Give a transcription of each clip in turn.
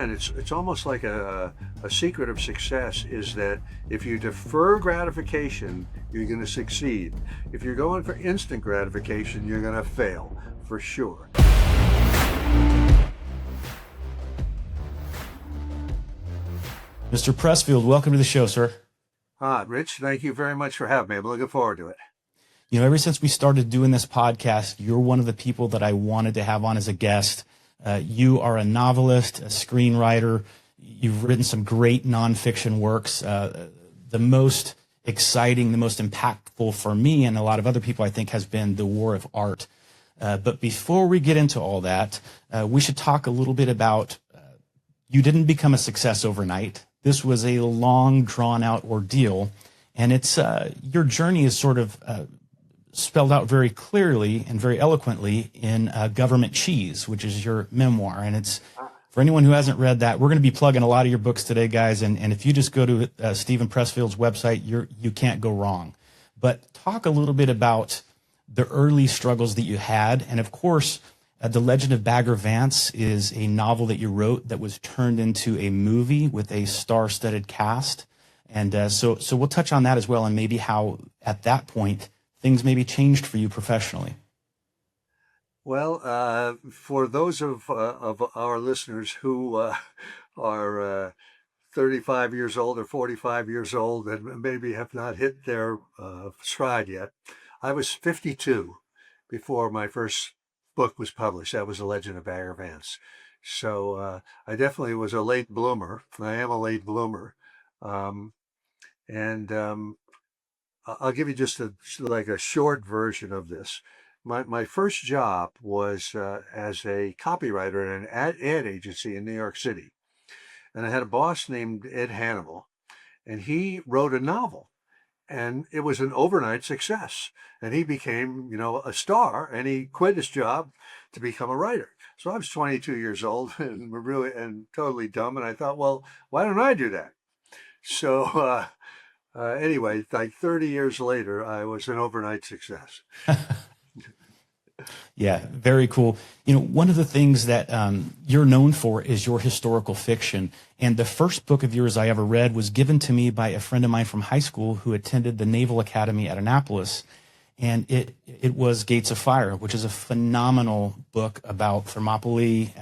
again, it's almost like a secret of success is that if you defer gratification, you're going to succeed. If you're going for instant gratification, you're going to fail for sure. Mr. Pressfield, welcome to the show, sir. Rich, thank you very much for having me. I'm looking forward to it. You know, ever since we started doing this podcast, you're one of the people that I wanted to have on as a guest. You are a novelist, a screenwriter. You've written some great nonfiction works. The most exciting, the most impactful for me and a lot of other people, I think, has been The War of Art. But before we get into all that, we should talk a little bit about you didn't become a success overnight. This was a long, drawn-out ordeal, and it's your journey is sort of spelled out very clearly and very eloquently in Government Cheese, which is your memoir. And it's, for anyone who hasn't read that, we're going to be plugging a lot of your books today, guys. And if you just go to Steven Pressfield's website, you can't go wrong. But talk a little bit about the early struggles that you had. And of course, The Legend of Bagger Vance is a novel that you wrote that was turned into a movie with a star-studded cast. And so we'll touch on that as well, and maybe how at that point things maybe changed for you professionally. Well, for those of our listeners who are 35 years old or 45 years old and maybe have not hit their stride yet, I was 52 before my first book was published. That was The Legend of Bagger Vance. So I definitely was a late bloomer. I am a late bloomer. I'll give you just a short version of this. My first job was as a copywriter in an ad agency in New York City. And I had a boss named Ed Hannibal, and he wrote a novel. And it was an overnight success. And he became, a star, and he quit his job to become a writer. So I was 22 years old and totally dumb. And I thought, well, why don't I do that? So anyway, like 30 years later, I was an overnight success. Yeah, very cool. One of the things that you're known for is your historical fiction. And the first book of yours I ever read was given to me by a friend of mine from high school who attended the Naval Academy at Annapolis. And it was Gates of Fire, which is a phenomenal book about Thermopylae,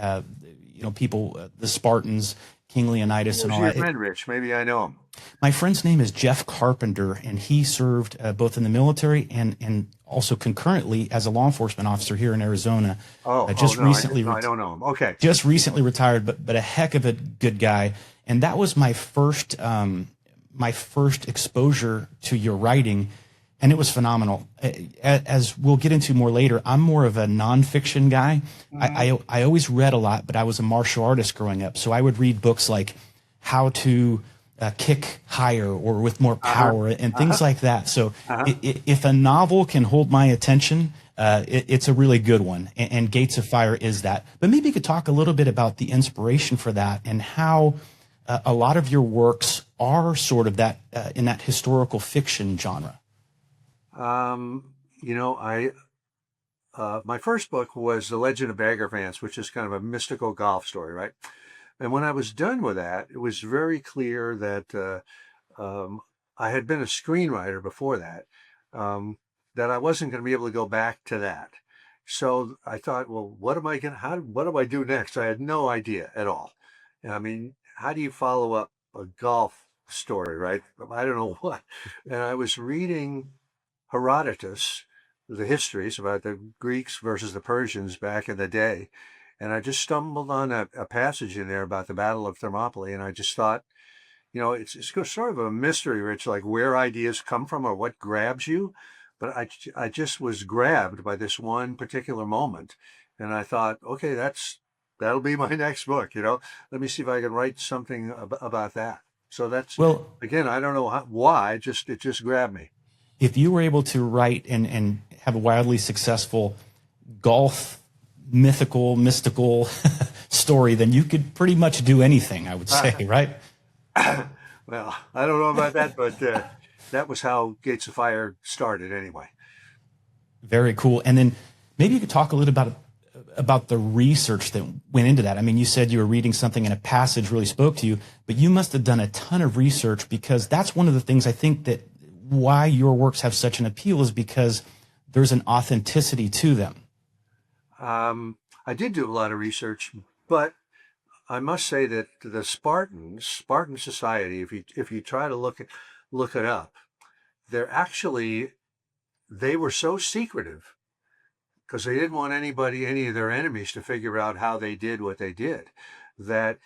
people, the Spartans, King Leonidas, and all that. Your friend, Rich? Maybe I know him. My friend's name is Jeff Carpenter, and he served both in the military and also concurrently as a law enforcement officer here in Arizona. Recently, I don't know him. Okay. Just recently retired, but a heck of a good guy. And that was my first exposure to your writing, and it was phenomenal. As we'll get into more later, I'm more of a nonfiction guy. Mm-hmm. I always read a lot, but I was a martial artist growing up, so I would read books like How to Kick Higher or With More Power and things like that. So if a novel can hold my attention, it's a really good one. And Gates of Fire is that. But maybe you could talk a little bit about the inspiration for that and how a lot of your works are sort of that in that historical fiction genre. My first book was The Legend of Bagger Vance, which is kind of a mystical golf story, right? And when I was done with that, it was very clear that I had been a screenwriter before that, that I wasn't going to be able to go back to that. So I thought, well, what do I do next? I had no idea at all. I mean, how do you follow up a golf story, right? I don't know what. And I was reading Herodotus, the histories about the Greeks versus the Persians back in the day. And I just stumbled on a passage in there about the Battle of Thermopylae. And I just thought, it's sort of a mystery, Rich, like where ideas come from or what grabs you. But I just was grabbed by this one particular moment. And I thought, okay, that'll be my next book. Let me see if I can write something about that. So that's, again, I don't know why, it just grabbed me. If you were able to write and have a wildly successful golf mystical story, then you could pretty much do anything, I would say, right? Well, I don't know about that, but that was how Gates of Fire started anyway. Very cool. And then maybe you could talk a little about the research that went into that. I mean, you said you were reading something and a passage really spoke to you, but you must have done a ton of research, because that's one of the things I think that why your works have such an appeal is because there's an authenticity to them. I did do a lot of research, but I must say that the Spartan society, if you try to look it up, they were so secretive because they didn't want any of their enemies to figure out how they did what they did, that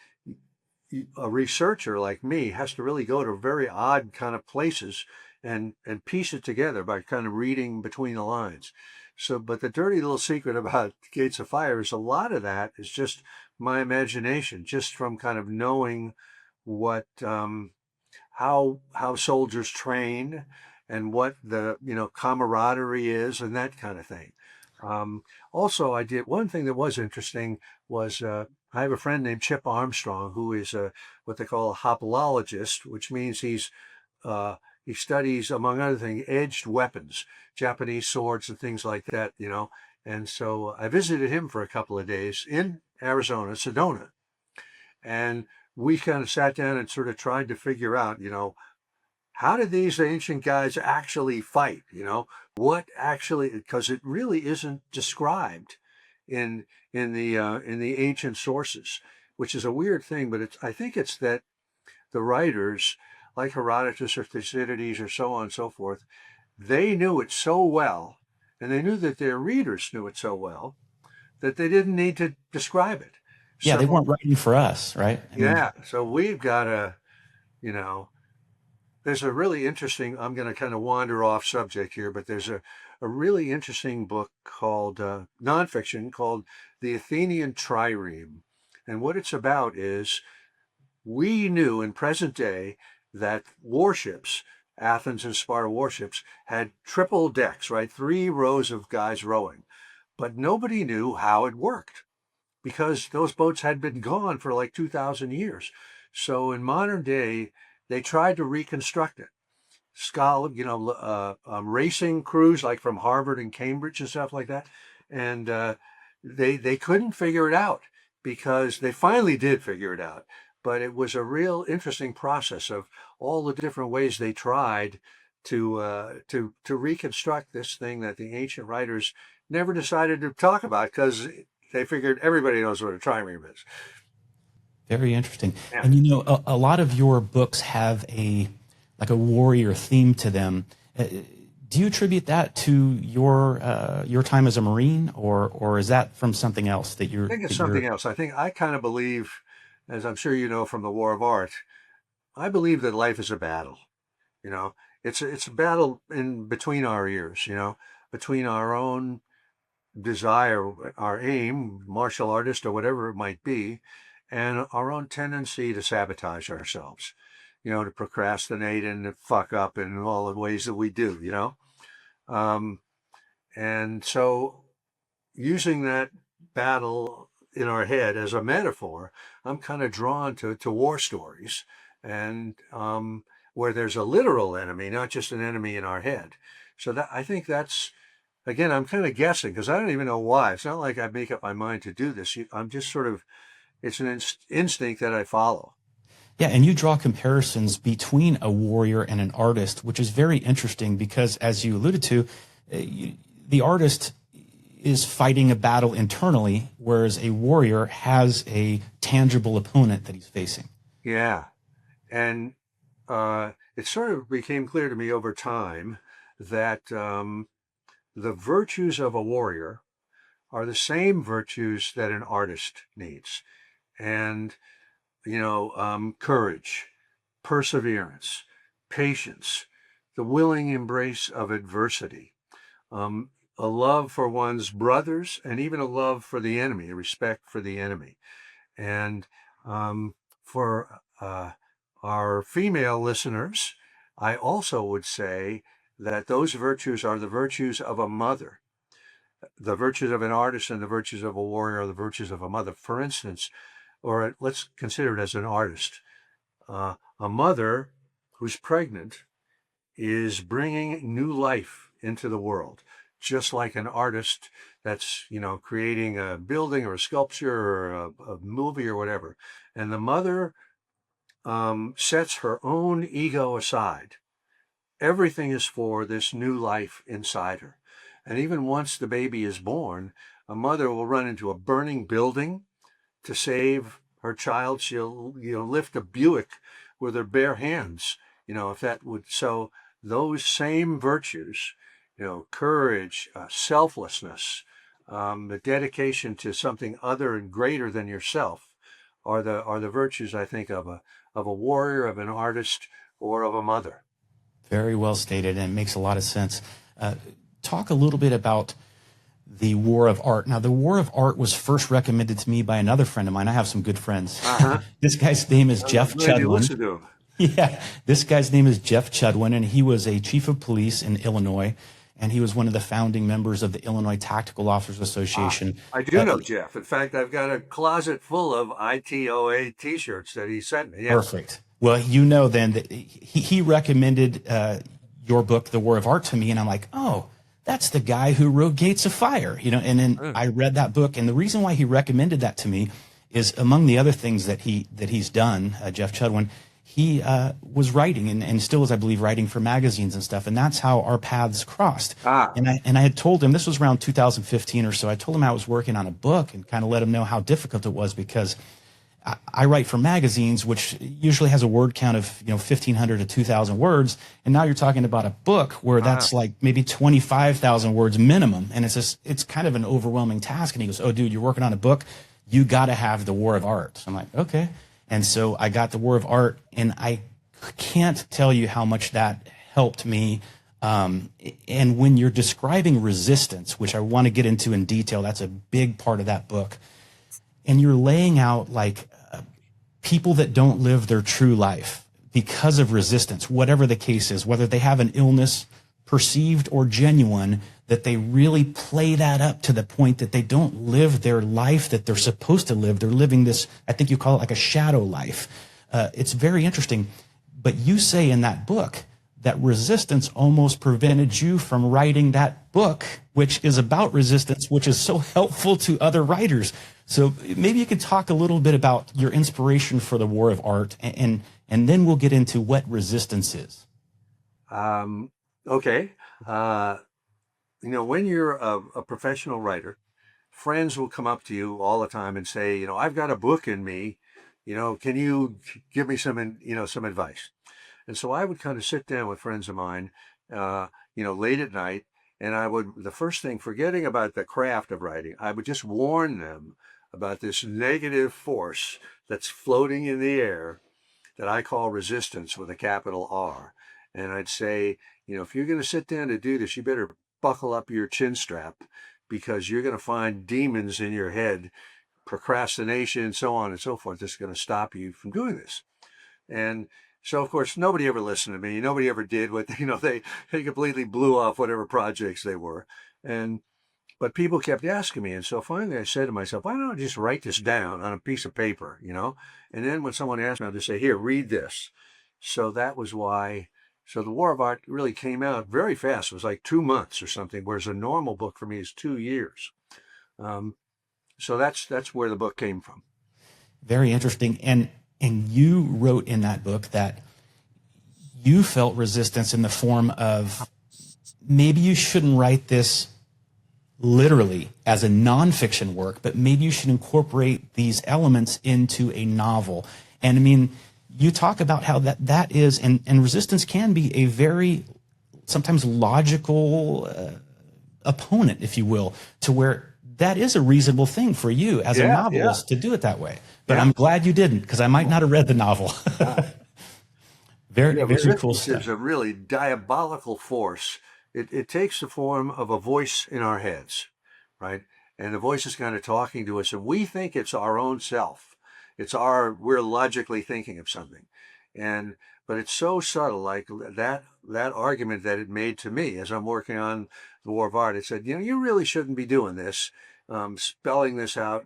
a researcher like me has to really go to very odd kind of places and piece it together by kind of reading between the lines. So, but the dirty little secret about Gates of Fire is a lot of that is just my imagination, just from kind of knowing what how soldiers train and what the camaraderie is and that kind of thing. Also, I did one thing that was interesting was I have a friend named Chip Armstrong who is what they call a hopalologist, which means he studies, among other things, edged weapons, Japanese swords and things like that, And so I visited him for a couple of days in Arizona, Sedona, and we kind of sat down and sort of tried to figure out, how did these ancient guys actually fight? What actually, because it really isn't described in the ancient sources, which is a weird thing, but I think it's that the writers like Herodotus or Thucydides or so on and so forth, they knew it so well, and they knew that their readers knew it so well, that they didn't need to describe it. Yeah, they weren't writing for us, right? So we've got there's a really interesting, I'm going to kind of wander off subject here, but there's a really interesting book called, nonfiction, called The Athenian Trireme. And what it's about is we knew in present day that warships, Athens and Sparta warships, had triple decks, right? 3 rows of guys rowing. But nobody knew how it worked because those boats had been gone for like 2,000 years. So in modern day, they tried to reconstruct it. Racing crews like from Harvard and Cambridge and stuff like that. And they couldn't figure it out because they finally did figure it out. But it was a real interesting process of all the different ways they tried to reconstruct this thing that the ancient writers never decided to talk about because they figured everybody knows what a trireme is. Very interesting. Yeah. And a lot of your books have a warrior theme to them. Do you attribute that to your time as a Marine, or is that from something else that you're? I think it's something else. I think I kind of believe, as I'm sure you know from the War of Art, I believe that life is a battle. It's a battle in between our ears. Between our own desire, our aim, martial artist or whatever it might be, and our own tendency to sabotage ourselves. To procrastinate and to fuck up in all the ways that we do. And so, using that battle in our head as a metaphor, I'm kind of drawn to war stories and where there's a literal enemy, not just an enemy in our head. So that I think that's, again, I'm kind of guessing because I don't even know why. It's not like I make up my mind to do this. I'm just sort of, it's an instinct that I follow. Yeah, and you draw comparisons between a warrior and an artist, which is very interesting because, as you alluded to, the artist is fighting a battle internally, whereas a warrior has a tangible opponent that he's facing. Yeah. And it sort of became clear to me over time that the virtues of a warrior are the same virtues that an artist needs. And, courage, perseverance, patience, the willing embrace of adversity, a love for one's brothers, and even a love for the enemy, a respect for the enemy. And for our female listeners, I also would say that those virtues are the virtues of a mother. The virtues of an artist and the virtues of a warrior are the virtues of a mother. For instance, or let's consider it as an artist. A mother who's pregnant is bringing new life into the world, just like an artist that's, creating a building or a sculpture or a movie or whatever. And the mother sets her own ego aside. Everything is for this new life inside her. And even once the baby is born, a mother will run into a burning building to save her child. She'll, lift a Buick with her bare hands, if that would. So those same virtues, courage, selflessness, the dedication to something other and greater than yourself are the virtues, I think, of a warrior, of an artist, or of a mother. Very well stated, and it makes a lot of sense. Talk a little bit about the War of Art. Now, the War of Art was first recommended to me by another friend of mine. I have some good friends. This guy's name is Jeff Chudwin. Yeah, this guy's name is Jeff Chudwin, and he was a chief of police in Illinois, and he was one of the founding members of the Illinois Tactical Officers Association. I do know Jeff. In fact, I've got a closet full of ITOA T-shirts that he sent me. Yeah. Perfect. Well, then that he recommended your book, The War of Art, to me, and I'm like, oh, that's the guy who wrote Gates of Fire, and then I read that book, and the reason why he recommended that to me is, among the other things that he's done, Jeff Chudwin, he was writing and still is, I believe, writing for magazines and stuff, and that's how our paths crossed. And I had told him, this was around 2015 or so, I told him I was working on a book and kind of let him know how difficult it was, because I write for magazines, which usually has a word count of 1,500 to 2,000 words, and now you're talking about a book where that's like maybe 25,000 words minimum, and it's kind of an overwhelming task. And he goes, "Oh, dude, you're working on a book, you got to have the War of Art." So I'm like, okay, and so I got the War of Art, and I can't tell you how much that helped me. And when you're describing resistance, which I want to get into in detail, that's a big part of that book. And you're laying out like people that don't live their true life because of resistance, whatever the case is, whether they have an illness, perceived or genuine, that they really play that up to the point that they don't live their life that they're supposed to live. They're living this, I think you call it like a shadow life. It's very interesting. But you say in that book that resistance almost prevented you from writing that book, which is about resistance, which is so helpful to other writers. So maybe you could talk a little bit about your inspiration for the War of Art, and then we'll get into what resistance is. Okay. When you're a professional writer, friends will come up to you all the time and say, I've got a book in me, can you give me some advice? And so I would kind of sit down with friends of mine, late at night, and I would, the first thing, forgetting about the craft of writing, I would just warn them about this negative force that's floating in the air that I call resistance with a capital R. And I'd say, if you're going to sit down to do this, you better buckle up your chin strap, because you're going to find demons in your head, procrastination, so on and so forth, that's going to stop you from doing this. And so, of course, nobody ever listened to me. Nobody ever did what, they completely blew off whatever projects they were. But people kept asking me. And so finally I said to myself, why don't I just write this down on a piece of paper, And then when someone asked me, I'd just say, here, read this. So that was why. So the War of Art really came out very fast. It was like 2 months or something, whereas a normal book for me is 2 years. So that's where the book came from. Very interesting. And you wrote in that book that you felt resistance in the form of, maybe you shouldn't write this literally as a nonfiction work, but maybe you should incorporate these elements into a novel. And I mean, you talk about how that is, and resistance can be a very sometimes logical opponent, if you will, to where that is a reasonable thing for you as a novelist to do it that way. But I'm glad you didn't, because I might not have read the novel. Very cool stuff. It's a really diabolical force. It takes the form of a voice in our heads, right? And the voice is kind of talking to us, and we think it's our own self. We're logically thinking of something. But it's so subtle, like that argument that it made to me as I'm working on the War of Art. It said, you really shouldn't be doing this, spelling this out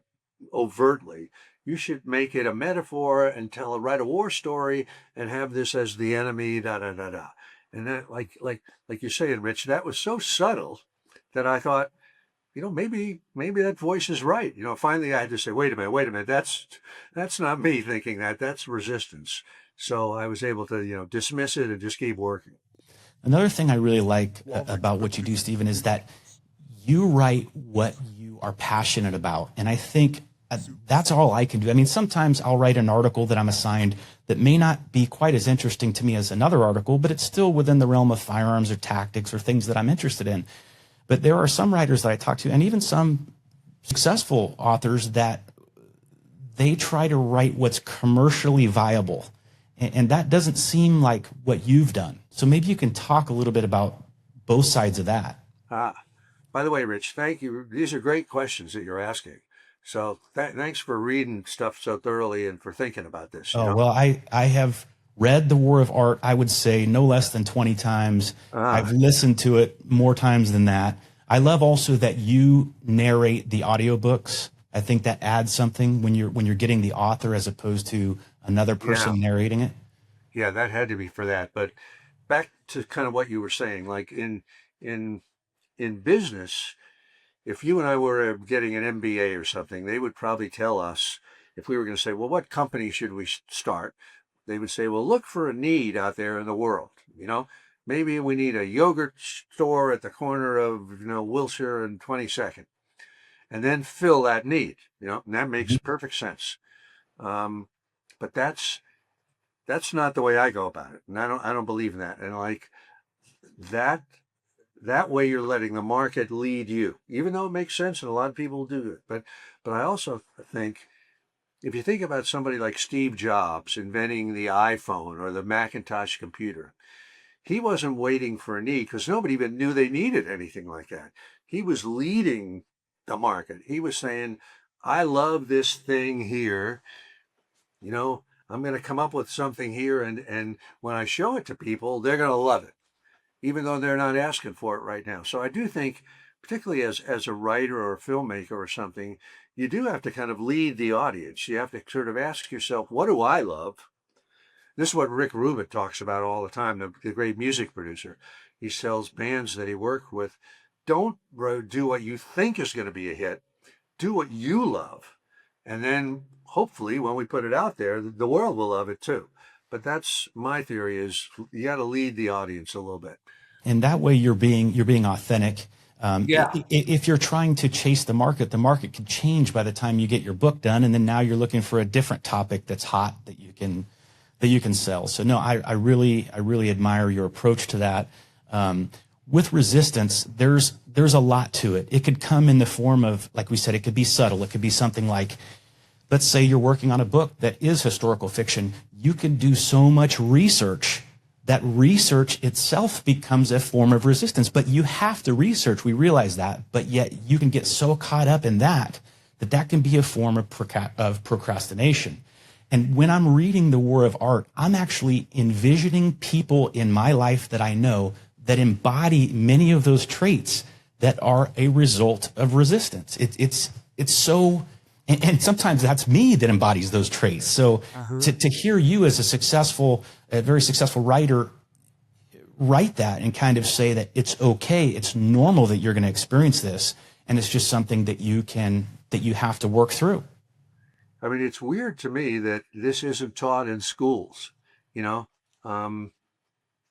overtly. You should make it a metaphor and write a war story and have this as the enemy, da da da da. And that, like you're saying, Rich, that was so subtle that I thought, maybe that voice is right. Finally I had to say, wait a minute, that's not me thinking that, that's resistance. So I was able to, dismiss it and just keep working. Another thing I really like about what you do, Steven, is that you write what you are passionate about. And I think that's all I can do. I mean, sometimes I'll write an article that I'm assigned that may not be quite as interesting to me as another article, but it's still within the realm of firearms or tactics or things that I'm interested in. But there are some writers that I talk to, and even some successful authors, that they try to write what's commercially viable. And that doesn't seem like what you've done. So maybe you can talk a little bit about both sides of that. By the way, Rich, thank you. These are great questions that you're asking. So thanks for reading stuff so thoroughly and for thinking about this. Well, I have read The War of Art, I would say, no less than 20 times. I've listened to it more times than that. I love also that you narrate the audiobooks. I think that adds something when you're getting the author as opposed to another person narrating it. Yeah, that had to be for that. But back to kind of what you were saying, like in business, if you and I were getting an MBA or something, they would probably tell us, if we were going to say, well, what company should we start? They would say, well, look for a need out there in the world. Maybe we need a yogurt store at the corner of, Wilshire and 22nd, and then fill that need, and that makes perfect sense. But that's not the way I go about it. And I don't believe in that. And like that way you're letting the market lead you, even though it makes sense and a lot of people do it. But I also think, if you think about somebody like Steve Jobs inventing the iPhone or the Macintosh computer, he wasn't waiting for a need because nobody even knew they needed anything like that. He was leading the market. He was saying, I love this thing here. I'm going to come up with something here. And when I show it to people, they're going to love it, even though they're not asking for it right now. So I do think, particularly as a writer or a filmmaker or something, you do have to kind of lead the audience. You have to sort of ask yourself, what do I love? This is what Rick Rubin talks about all the time, the great music producer. He tells bands that he worked with, don't do what you think is going to be a hit. Do what you love. And then hopefully when we put it out there, the world will love it too. But that's my theory, is you got to lead the audience a little bit. And that way you're being authentic. If you're trying to chase the market can change by the time you get your book done. And then now you're looking for a different topic that's hot that you can sell. So no, I really admire your approach to that. With resistance, there's a lot to it. It could come in the form of, like we said, it could be subtle. It could be something like, let's say you're working on a book that is historical fiction. You can do so much research that research itself becomes a form of resistance. But you have to research. We realize that. But yet you can get so caught up in that can be a form of procrastination. And when I'm reading The War of Art, I'm actually envisioning people in my life that I know that embody many of those traits that are a result of resistance. It's so, and sometimes that's me that embodies those traits. So to hear you as a very successful writer write that and kind of say that it's okay, it's normal that you're going to experience this, and it's just something that you have to work through. I mean, it's weird to me that this isn't taught in schools,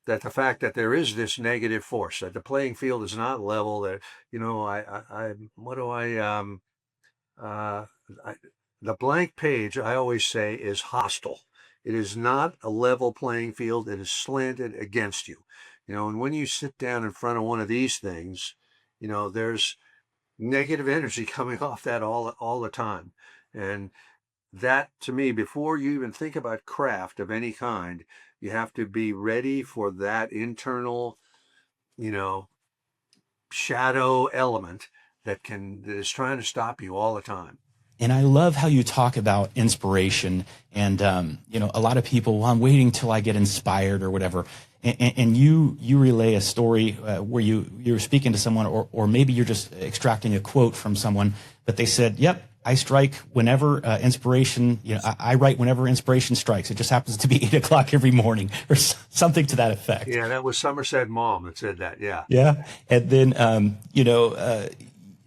that the fact that there is this negative force, that the playing field is not level, that, the blank page, I always say, is hostile. It is not a level playing field. It is slanted against you. And when you sit down in front of one of these things, there's negative energy coming off that all the time. And that, to me, before you even think about craft of any kind, you have to be ready for that internal, shadow element that is trying to stop you all the time. And I love how you talk about inspiration and, a lot of people, well, I'm waiting till I get inspired or whatever. And you relay a story where you're speaking to someone, or maybe you're just extracting a quote from someone, but they said, yep, I strike whenever inspiration, I write whenever inspiration strikes. It just happens to be 8 o'clock every morning or something to that effect. Yeah, that was Somerset Maugham that said that. Yeah. Yeah. And then,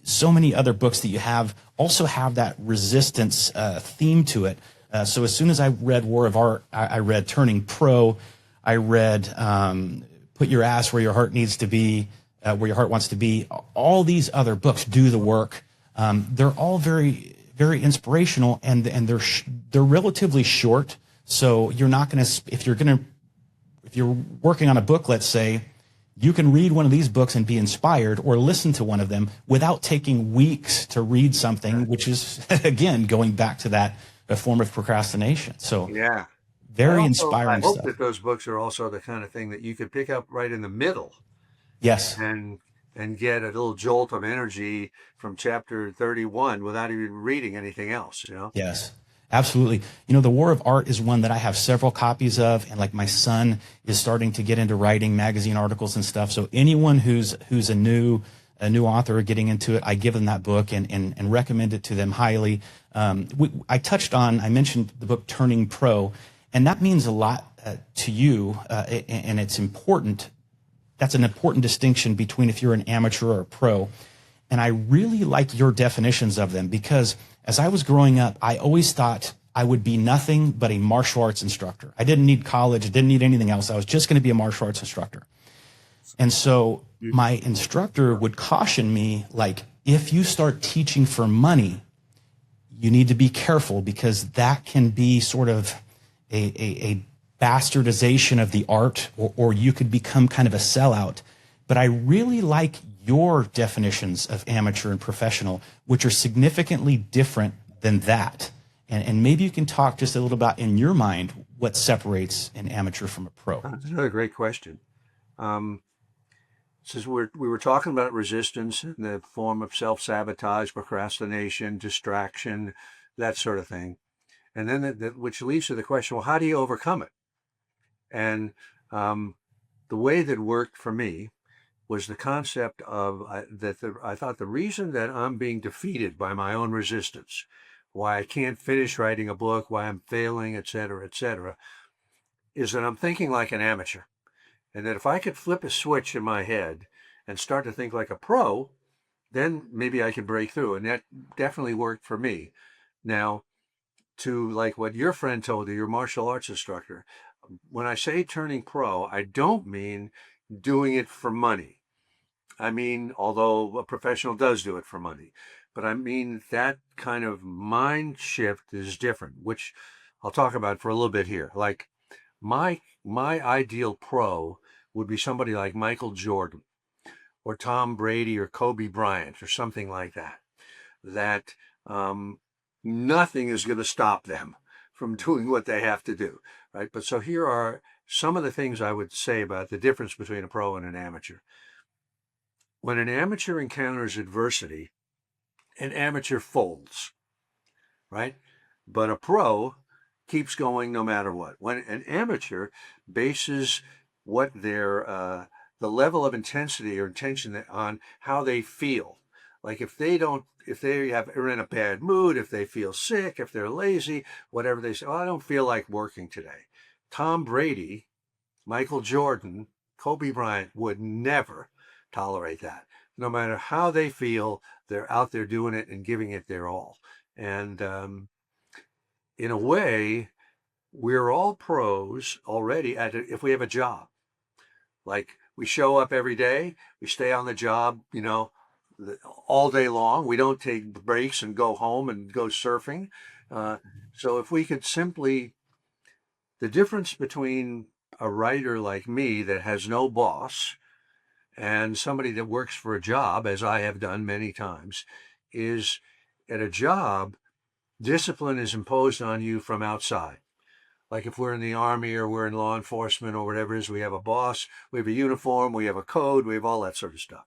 so many other books that you have also have that resistance theme to it. So as soon as I read War of Art, I read Turning Pro. I read Put Your Ass Where Your Heart Needs to Be, Where Your Heart Wants to Be. All these other books, Do the Work. They're all very, very inspirational, and they're relatively short. So you're not going to, if you're working on a book, let's say, you can read one of these books and be inspired, or listen to one of them without taking weeks to read something, which is, again, going back to that, a form of procrastination. So Yeah. very inspiring I hope stuff. that those books are also the kind of thing that you could pick up right in the middle Yes. and get a little jolt of energy from chapter 31 without even reading anything else, Yes, absolutely. The War of Art is one that I have several copies of, and like my son is starting to get into writing magazine articles and stuff. So anyone who's a new author or getting into it, I give them that book and recommend it to them highly. I mentioned the book Turning Pro, and that means a lot to you, and it's important. That's an important distinction between if you're an amateur or a pro. And I really like your definitions of them, because as I was growing up, I always thought I would be nothing but a martial arts instructor. I didn't need college. I didn't need anything else. I was just going to be a martial arts instructor. And so my instructor would caution me, like, if you start teaching for money, you need to be careful, because that can be sort of a bastardization of the art, or you could become kind of a sellout. But I really like your definitions of amateur and professional, which are significantly different than that. And maybe you can talk just a little about, in your mind, what separates an amateur from a pro. That's another great question. Since we were talking about resistance in the form of self-sabotage, procrastination, distraction, that sort of thing. And then which leads to the question, well, how do you overcome it? And the way that worked for me was the concept of I thought the reason that I'm being defeated by my own resistance, why I can't finish writing a book, why I'm failing, et cetera, is that I'm thinking like an amateur. And that if I could flip a switch in my head and start to think like a pro, then maybe I could break through. And that definitely worked for me. Now, to like what your friend told you, your martial arts instructor, when I say turning pro, I don't mean doing it for money. I mean, although a professional does do it for money, but I mean that kind of mind shift is different, which I'll talk about for a little bit here. Like my ideal pro would be somebody like Michael Jordan or Tom Brady or Kobe Bryant or something like that, that nothing is going to stop them from doing what they have to do, right? But so here are some of the things I would say about the difference between a pro and an amateur. When an amateur encounters adversity, an amateur folds, right? But a pro keeps going no matter what. When an amateur bases what their the level of intensity or intention on how they feel. Like if they are in a bad mood, if they feel sick, if they're lazy, whatever, they say, oh, I don't feel like working today. Tom Brady, Michael Jordan, Kobe Bryant would never tolerate that. No matter how they feel, they're out there doing it and giving it their all. And in a way, we're all pros already if we have a job. Like we show up every day, we stay on the job, all day long. We don't take breaks and go home and go surfing. So if we could simply, the difference between a writer like me that has no boss and somebody that works for a job, as I have done many times, is at a job, discipline is imposed on you from outside. Like if we're in the Army or we're in law enforcement or whatever it is, we have a boss, we have a uniform, we have a code, we have all that sort of stuff.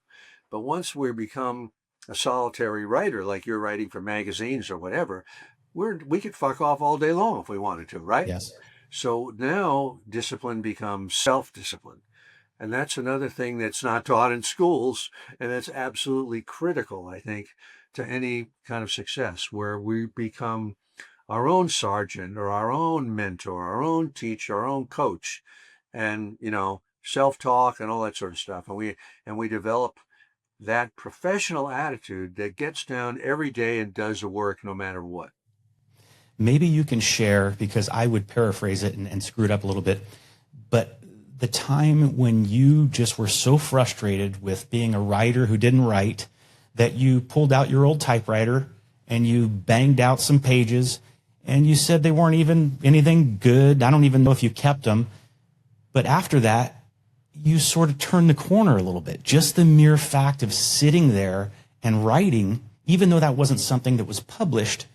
But once we become a solitary writer, like you're writing for magazines or whatever, we could fuck off all day long if we wanted to, right? Yes. So now discipline becomes self-discipline. And that's another thing that's not taught in schools, and that's absolutely critical, I think, to any kind of success, where we become our own sergeant or our own mentor, our own teacher, our own coach, and self-talk and all that sort of stuff. And we develop that professional attitude that gets down every day and does the work no matter what. Maybe you can share, because I would paraphrase it and screw it up a little bit, but the time when you just were so frustrated with being a writer who didn't write that you pulled out your old typewriter and you banged out some pages and you said they weren't even anything good. I don't even know if you kept them. But after that, you sort of turned the corner a little bit. Just the mere fact of sitting there and writing, even though that wasn't something that was published,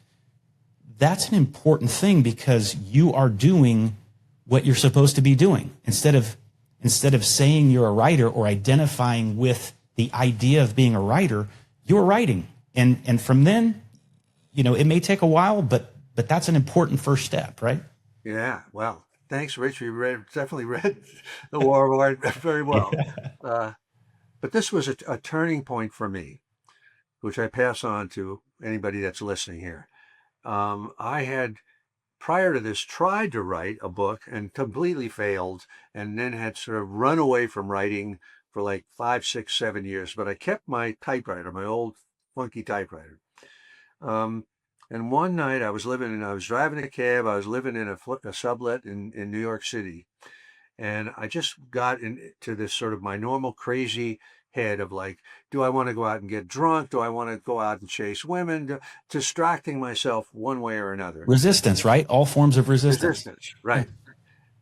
that's an important thing, because you are doing what you're supposed to be doing. Instead of saying you're a writer or identifying with the idea of being a writer, you're writing. And from then, it may take a while, but that's an important first step, right? Yeah, well, thanks, Rich. You definitely read The War of Art very well. But this was a turning point for me, which I pass on to anybody that's listening here. I had, prior to this, tried to write a book and completely failed, and then had sort of run away from writing for like 5, 6, 7 years. But I kept my typewriter, my old funky typewriter. And one night I was driving a cab. I was living in a sublet in New York City. And I just got into this sort of my normal crazy head of like, do I want to go out and get drunk? Do I want to go out and chase women? Distracting myself one way or another. Resistance, right? All forms of resistance. Right.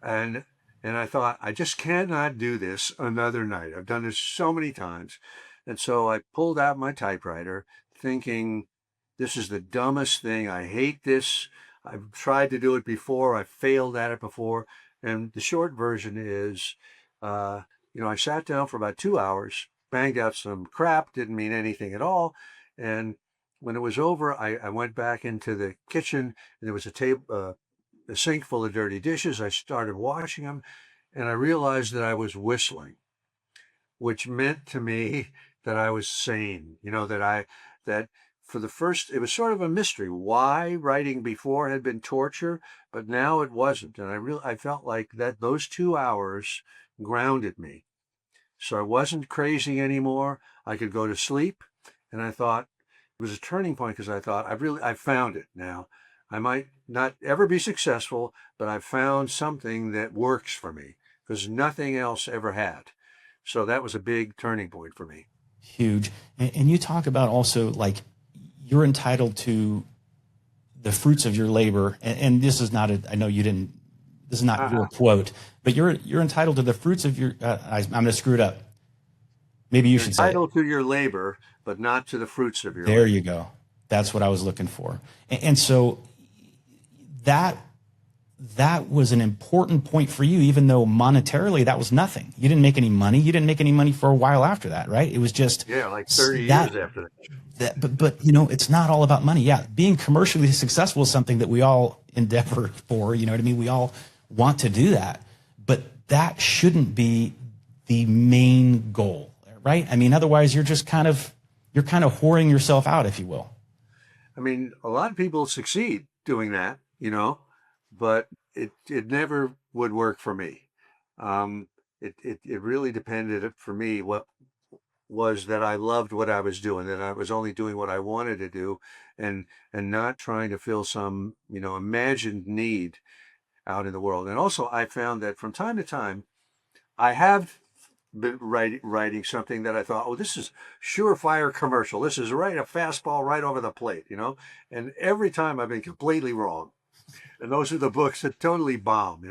And I thought, I just cannot do this another night. I've done this so many times. And so I pulled out my typewriter thinking, this is the dumbest thing. I hate this. I've tried to do it before. I've failed at it before. And the short version is, I sat down for about 2 hours, banged out some crap, didn't mean anything at all. And when it was over, I went back into the kitchen, and there was a sink full of dirty dishes. I started washing them, and I realized that I was whistling, which meant to me that I was sane, that for the first, it was sort of a mystery why writing before had been torture, but now it wasn't. And I felt like that those 2 hours grounded me. So I wasn't crazy anymore. I could go to sleep. And I thought it was a turning point, because I thought, I found it now. I might not ever be successful, but I've found something that works for me, because nothing else ever had. So that was a big turning point for me. Huge. And you talk about also, like, you're entitled to the fruits of your labor. And this is not I know you didn't, this is not your quote, but you're entitled to the fruits of your, I'm going to screw it up. Maybe you should say entitled to your labor, but not to the fruits of your labor. There you go. That's what I was looking for. And so that was an important point for you, even though monetarily that was nothing. You didn't make any money. You didn't make any money for a while after that, right? It was just like 30 years after that. But it's not all about money. Yeah, being commercially successful is something that we all endeavor for. You know what I mean? We all want to do that, but that shouldn't be the main goal, right? I mean, otherwise you're kind of whoring yourself out, if you will. I mean, a lot of people succeed doing that, but it never would work for me. It really depended for me what was that I loved what I was doing, that I was only doing what I wanted to do, and not trying to fill some imagined need out in the world. And also I found that from time to time I have been writing something that I thought, oh, this is surefire commercial. This is a fastball right over the plate, and every time I've been completely wrong. And those are the books that totally bomb,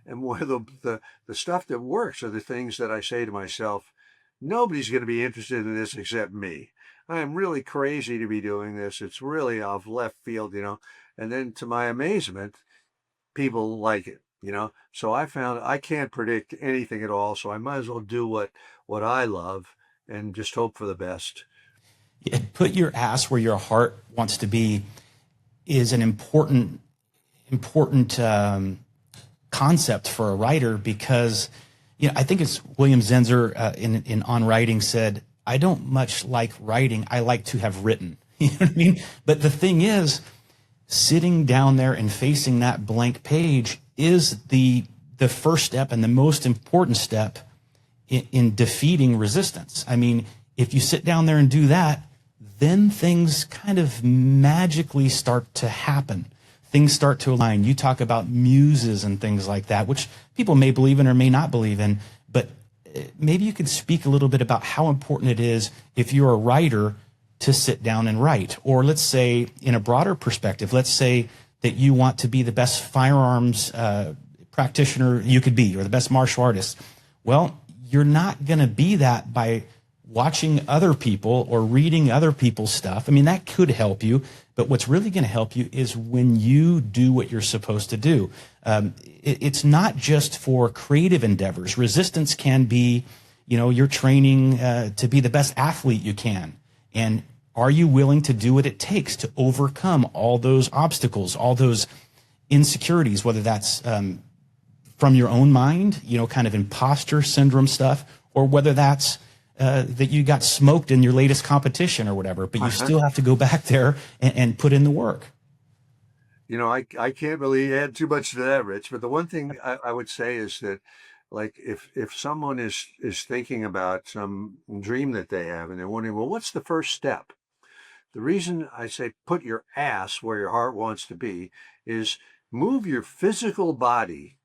and one of the stuff that works are the things that I say to myself, nobody's going to be interested in this except me. I am really crazy to be doing this. It's really off left field, and then to my amazement, people like it, So I found I can't predict anything at all. So I might as well do what I love and just hope for the best. Yeah, put your ass where your heart wants to be is an important concept for a writer, because I think it's William Zenzer in On Writing said, I don't much like writing. I like to have written. You know what I mean? But the thing is, sitting down there and facing that blank page is the first step and the most important step in defeating resistance. I mean, if you sit down there and do that, then things kind of magically start to happen. Things start to align. You talk about muses and things like that, which people may believe in or may not believe in, but maybe you could speak a little bit about how important it is if you're a writer to sit down and write. Or let's say, in a broader perspective, let's say that you want to be the best firearms practitioner you could be, or the best martial artist. Well, you're not going to be that by watching other people or reading other people's stuff. I mean, that could help you, but what's really going to help you is when you do what you're supposed to do. It's not just for creative endeavors. Resistance can be, you're training to be the best athlete you can. And are you willing to do what it takes to overcome all those obstacles, all those insecurities, whether that's from your own mind, kind of imposter syndrome stuff, or whether that's that you got smoked in your latest competition or whatever, but you still have to go back there and put in the work. I can't really add too much to that, Rich, but the one thing I would say is that, like, if someone is thinking about some dream that they have and they're wondering, well, what's the first step? The reason I say put your ass where your heart wants to be is move your physical body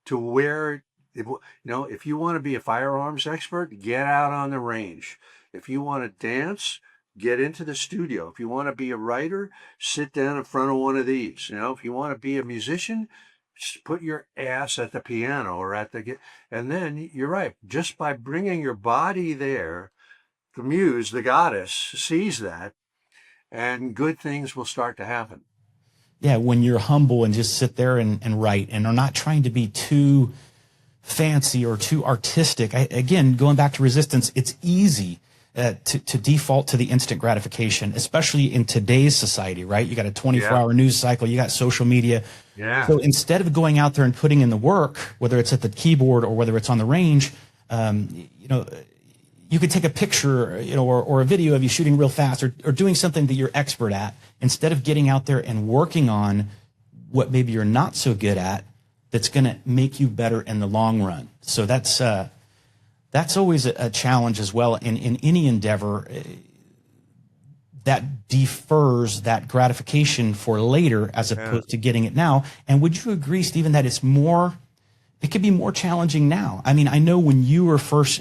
to where, if you want to be a firearms expert, get out on the range. If you want to dance, get into the studio. If you want to be a writer, sit down in front of one of these. If you want to be a musician, just put your ass at the piano or and then you're right. Just by bringing your body there, the muse, the goddess, sees that, and good things will start to happen. Yeah, when you're humble and just sit there and write and are not trying to be too fancy or too artistic. Again, going back to resistance, it's easy to default to the instant gratification, especially in today's society, right? You got a 24-hour news cycle, you got social media. Yeah. So instead of going out there and putting in the work, whether it's at the keyboard or whether it's on the range, you could take a picture, or a video of you shooting real fast or doing something that you're expert at, instead of getting out there and working on what maybe you're not so good at, that's going to make you better in the long run. So that's always a challenge as well in any endeavor that defers that gratification for later as opposed to getting it now. And would you agree, Stephen, that it could be more challenging now? I mean, I know when you were first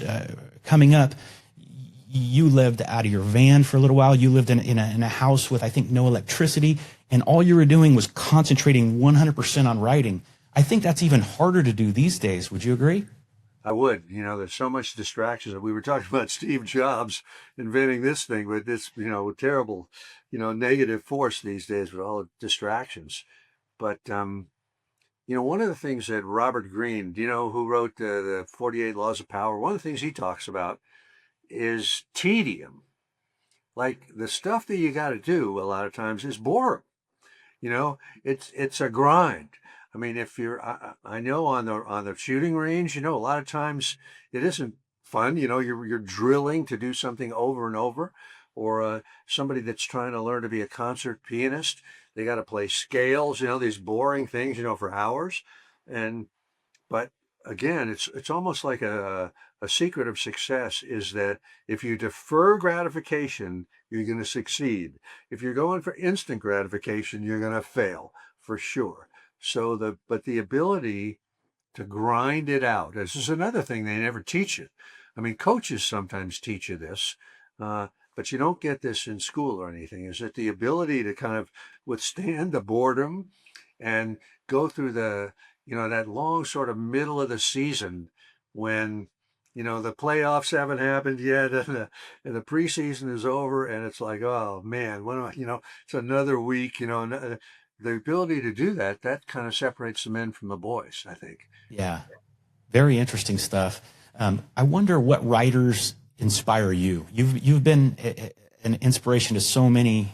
coming up, you lived out of your van for a little while. You lived in a house with, I think, no electricity, and all you were doing was concentrating 100% on writing. I think that's even harder to do these days. Would you agree? I would. There's so much distractions. We were talking about Steve Jobs inventing this thing with this, terrible, negative force these days with all the distractions. But, one of the things that Robert Greene, who wrote the 48 Laws of Power, one of the things he talks about is tedium. Like, the stuff that you got to do a lot of times is boring. It's a grind. I mean, if I know on the shooting range, a lot of times it isn't fun. You're drilling to do something over and over, or somebody that's trying to learn to be a concert pianist, they got to play scales, these boring things, for hours. But again, it's almost like a secret of success is that if you defer gratification, you're going to succeed. If you're going for instant gratification, you're going to fail for sure. So but the ability to grind it out, this is another thing they never teach you. I mean, coaches sometimes teach you this, but you don't get this in school or anything, is that the ability to kind of withstand the boredom and go through that long sort of middle of the season when, the playoffs haven't happened yet and the preseason is over and it's like, oh man, it's another week, the ability to do that kind of separates the men from the boys, I think. Yeah. Very interesting stuff. I wonder what writers inspire you. You've been an inspiration to so many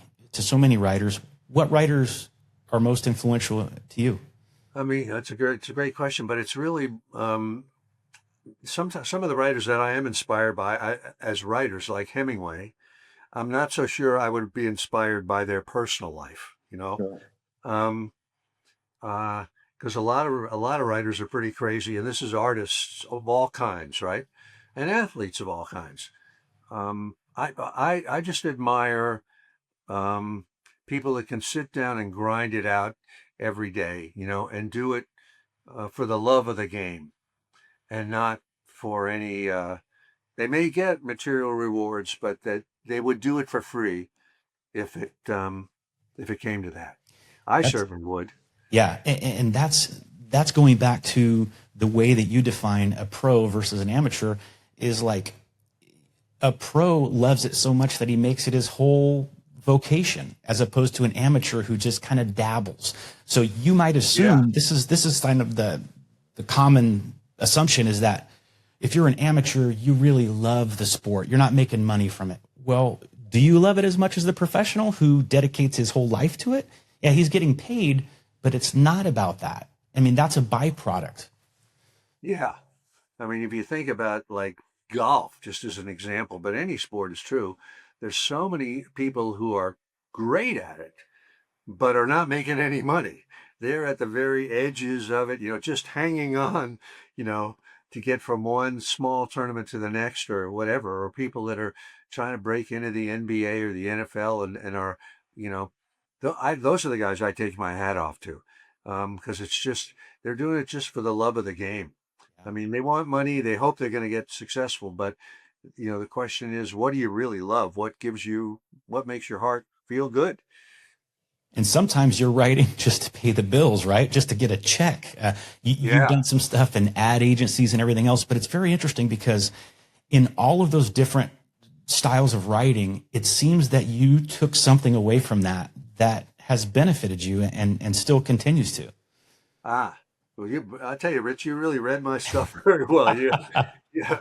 writers. What writers are most influential to you? I mean, it's a great question, but it's really some of the writers that I am inspired by as writers, like Hemingway. I'm not so sure I would be inspired by their personal life, Sure. Um, because a lot of writers are pretty crazy, and this is artists of all kinds, right? And athletes of all kinds. I just admire um, people that can sit down and grind it out every day, and do it for the love of the game and not for any. They may get material rewards, but that they would do it for free if it came to that. I That's certainly would. Yeah, and that's going back to the way that you define a pro versus an amateur is like a pro loves it so much that he makes it his whole vocation as opposed to an amateur who just kind of dabbles. So you might Yeah. assume this is kind of the common assumption is that if you're an amateur, you really love the sport. You're not making money from it. Well, do you love it as much as the professional who dedicates his whole life to it? Yeah, he's getting paid, but it's not about that. I mean, that's a byproduct. Yeah. I mean, if you think about like golf, just as an example, but any sport is true, there's so many people who are great at it, but are not making any money. They're at the very edges of it, just hanging on, you know, to get from one small tournament to the next or whatever, or people that are trying to break into the NBA or the NFL and are, you know, those are the guys I take my hat off to, because it's just, they're doing it just for the love of the game. I mean, they want money. They hope they're going to get successful, but the question is, what do you really love? What makes your heart feel good? And sometimes you're writing just to pay the bills, right? Just to get a check. You've Yeah. done some stuff in ad agencies and everything else, but it's very interesting because in all of those different styles of writing, it seems that you took something away from that has benefited you and still continues to. Ah, well, I tell you, Rich, you really read my stuff very well. Yeah,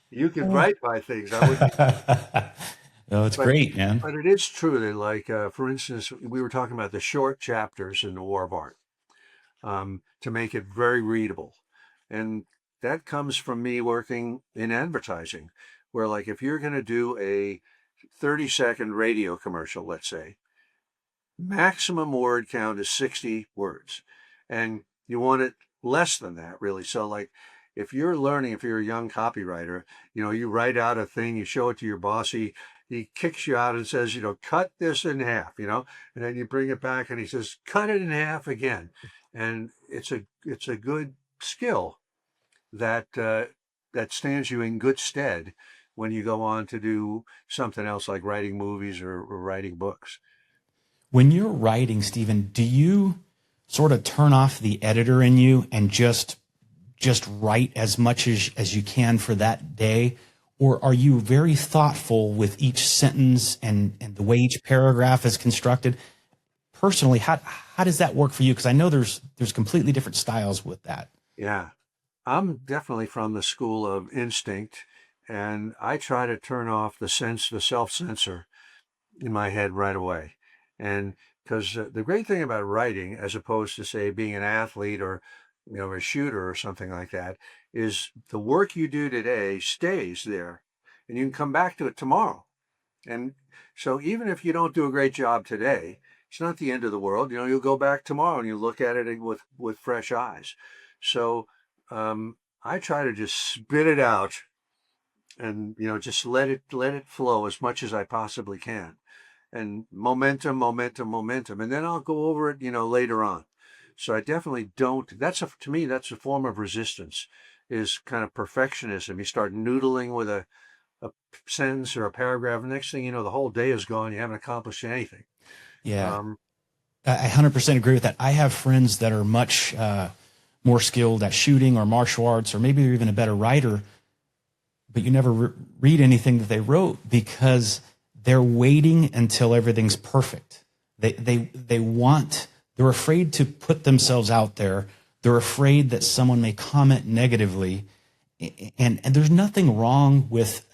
you could write my things. I wouldn't, Oh, it's but great, man. but it is true that, like, for instance, we were talking about the short chapters in the War of Art, to make it very readable, and that comes from me working in advertising, where like if you're going to do a 30-second radio commercial, let's say, maximum word count is 60 words, and you want it less than that, really. So like if you're a young copywriter, you write out a thing, you show it to your boss, he kicks you out and says, cut this in half, and then you bring it back and he says, cut it in half again. And it's a good skill that stands you in good stead when you go on to do something else like writing movies or writing books. When you're writing, Stephen, do you sort of turn off the editor in you and just write as much as you can for that day? Or are you very thoughtful with each sentence and the way each paragraph is constructed? Personally, how does that work for you? Because I know there's completely different styles with that. Yeah. I'm definitely from the school of instinct, and I try to turn off the self-censor in my head right away. And because the great thing about writing, as opposed to say being an athlete or a shooter or something like that, is the work you do today stays there, and you can come back to it tomorrow. And so even if you don't do a great job today, it's not the end of the world. You'll go back tomorrow and you look at it with fresh eyes. So I try to just spit it out and just let it flow as much as I possibly can. And momentum, momentum, momentum, and then I'll go over it, later on. So I definitely don't. To me, that's a form of resistance, is kind of perfectionism. You start noodling with a sentence or a paragraph. Next thing you know, the whole day is gone. You haven't accomplished anything. Yeah, Um, I 100% agree with that. I have friends that are much more skilled at shooting or martial arts, or maybe they're even a better writer, but you never read anything that they wrote because they're waiting until everything's perfect. They're afraid to put themselves out there. They're afraid that someone may comment negatively. And there's nothing wrong with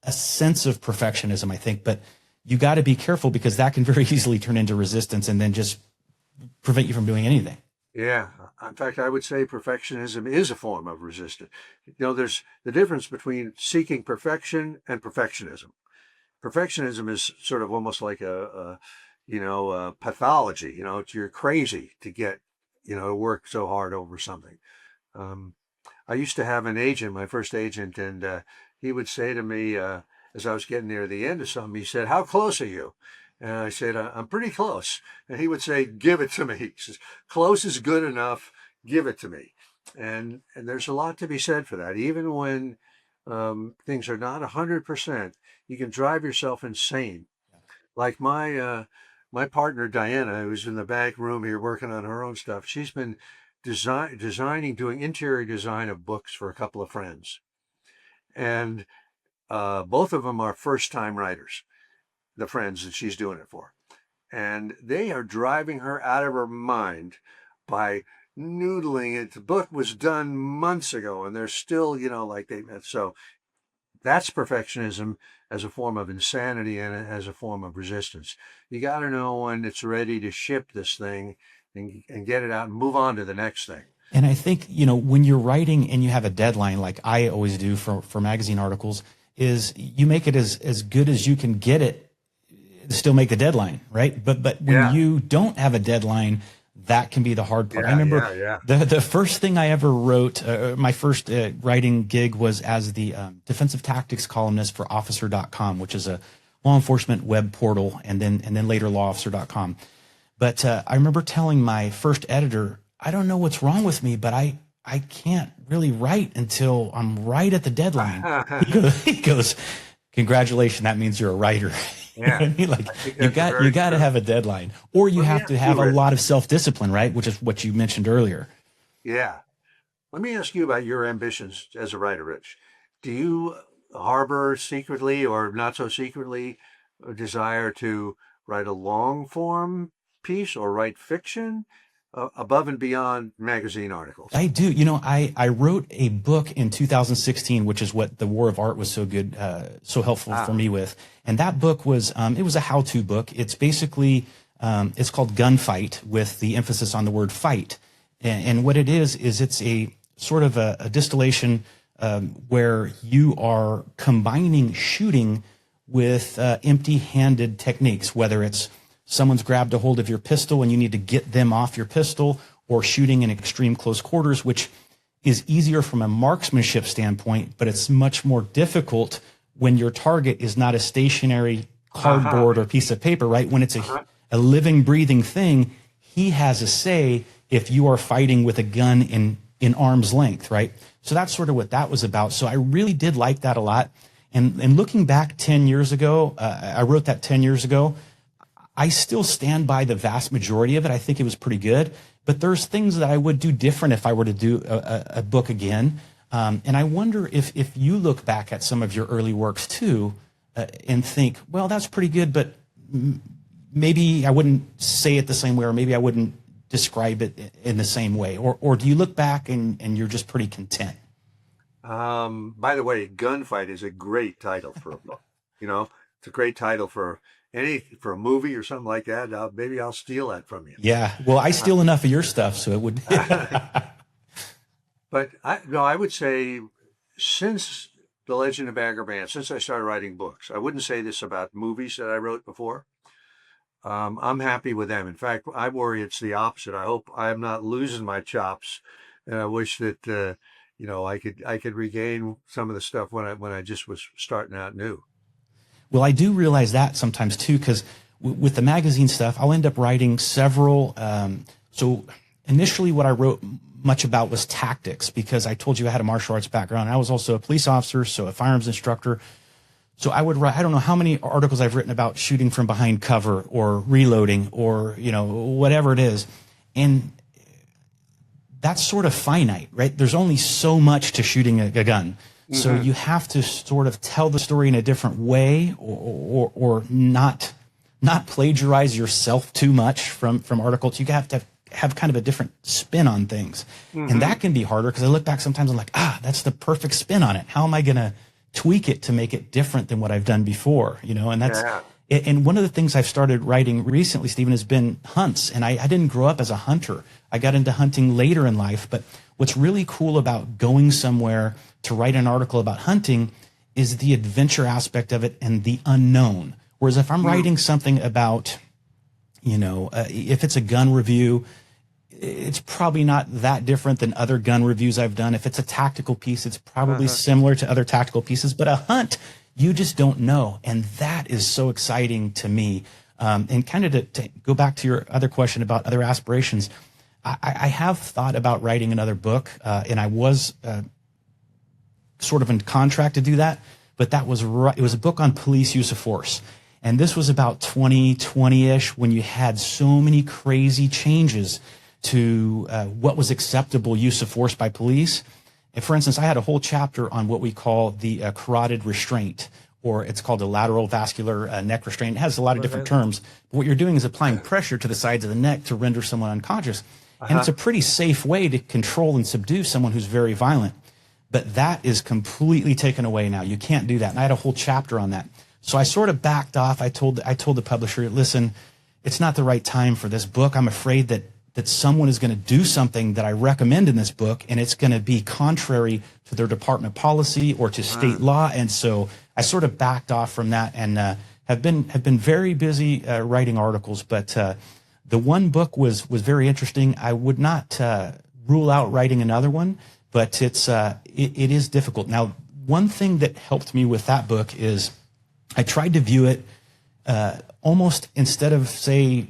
a sense of perfectionism, I think, but you got to be careful because that can very easily turn into resistance and then just prevent you from doing anything. yeah. In fact, I would say perfectionism is a form of resistance. There's the difference between seeking perfection and perfectionism. perfectionism is sort of almost like a pathology. You're crazy to get, to work so hard over something. Um, I used to have an agent, my first agent, and he would say to me as I was getting near the end of something, he said, "How close are you?" And I said, "I'm pretty close." And he would say, "Give it to me." He says, "Close is good enough. Give it to me." And there's a lot to be said for that. Even when things are not 100%, you can drive yourself insane. Like my partner Diana, who's in the back room here working on her own stuff, she's been doing interior design of books for a couple of friends, and both of them are first-time writers. The friends that she's doing it for, and they are driving her out of her mind by noodling it. The book was done months ago, and they're still, so that's perfectionism as a form of insanity and as a form of resistance. You got to know when it's ready to ship this thing and get it out and move on to the next thing. And I think, when you're writing and you have a deadline, like I always do for magazine articles, is you make it as good as you can get it to still make the deadline, right? But when you don't have a deadline, that can be the hard part. I remember the first thing I ever wrote, my first writing gig was as the defensive tactics columnist for officer.com, which is a law enforcement web portal, and then later lawofficer.com. But I remember telling my first editor, I don't know what's wrong with me, but I can't really write until I'm right at the deadline. He goes, "Congratulations, that means you're a writer." Yeah. I mean, like you got to have a deadline, or you have to have a lot of self-discipline, right? Which is what you mentioned earlier. Yeah. Let me ask you about your ambitions as a writer, Rich. Do you harbor secretly or not so secretly a desire to write a long form piece or write fiction above and beyond magazine articles? I do. I wrote a book in 2016, which is what the War of Art was so good, so helpful for me with. And that book was, it was a how-to book. It's basically, it's called Gunfight with the emphasis on the word fight. And what it is it's a sort of a distillation where you are combining shooting with empty-handed techniques, whether it's someone's grabbed a hold of your pistol and you need to get them off your pistol, or shooting in extreme close quarters, which is easier from a marksmanship standpoint, but it's much more difficult when your target is not a stationary cardboard or piece of paper, right? When it's a living, breathing thing, he has a say if you are fighting with a gun in arm's length, right? So that's sort of what that was about. So I really did like that a lot. And looking back 10 years ago, I wrote that 10 years ago. I still stand by the vast majority of it. I think it was pretty good, but there's things that I would do different if I were to do a book again. And I wonder if you look back at some of your early works too, and think, well, that's pretty good, but maybe I wouldn't say it the same way, or maybe I wouldn't describe it in the same way. Or do you look back and you're just pretty content? By the way, Gunfight is a great title for a book. It's a great title for a movie or something like that. Maybe I'll steal that from you. Yeah. Well, I steal enough of your stuff, so it would. But I would say since The Legend of Bagger Vance, since I started writing books, I wouldn't say this about movies that I wrote before. I'm happy with them. In fact, I worry it's the opposite. I hope I'm not losing my chops, and I wish that I could regain some of the stuff when I just was starting out new. Well, I do realize that sometimes too, because with the magazine stuff, I'll end up writing several. So initially what I wrote much about was tactics, because I told you I had a martial arts background. I was also a police officer, so a firearms instructor. So I would write, I don't know how many articles I've written about shooting from behind cover or reloading or, whatever it is. And that's sort of finite, right? There's only so much to shooting a gun. So you have to sort of tell the story in a different way, or not plagiarize yourself too much from articles. You have to have kind of a different spin on things. And that can be harder, because I look back sometimes and I'm like, that's the perfect spin on it. How am I going to tweak it to make it different than what I've done before? And that's, and one of the things I've started writing recently, Steven, has been hunts. And I didn't grow up as a hunter. I got into hunting later in life. But what's really cool about going somewhere to write an article about hunting is the adventure aspect of it and the unknown. Whereas if I'm writing something about, if it's a gun review, it's probably not that different than other gun reviews I've done. If it's a tactical piece, it's probably similar to other tactical pieces. But a hunt, you just don't know. And that is so exciting to me. And kind of to go back to your other question about other aspirations, I have thought about writing another book, and I was sort of in contract to do that. But it was a book on police use of force. And this was about 2020-ish, when you had so many crazy changes to what was acceptable use of force by police. And for instance, I had a whole chapter on what we call the carotid restraint, or it's called a lateral vascular neck restraint. It has a lot of different terms. But what you're doing is applying pressure to the sides of the neck to render someone unconscious. And it's a pretty safe way to control and subdue someone who's very violent. But that is completely taken away now. You can't do that. And I had a whole chapter on that. So I sort of backed off. I told the publisher, listen, it's not the right time for this book. I'm afraid that someone is going to do something that I recommend in this book, and it's going to be contrary to their department policy or to state law. And so I sort of backed off from that, and have been very busy writing articles. But the one book was very interesting. I would not rule out writing another one, but it is difficult. Now, one thing that helped me with that book is I tried to view it almost, instead of, say,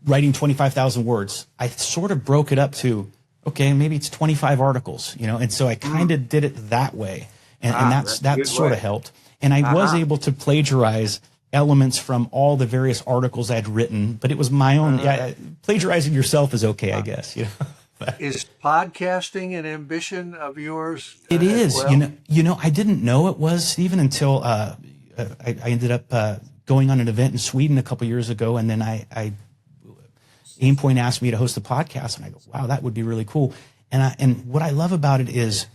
writing 25,000 words, I sort of broke it up to, okay, maybe it's 25 articles, and so I kind of did it that way. And that sort of helped. And I was able to plagiarize elements from all the various articles I'd written, but it was my own. Plagiarizing yourself is okay, I guess. Is podcasting an ambition of yours? It is. Well? I didn't know it was, Stephen, until I ended up going on an event in Sweden a couple years ago, and then Aimpoint asked me to host a podcast, and I go, wow, that would be really cool. And what I love about it is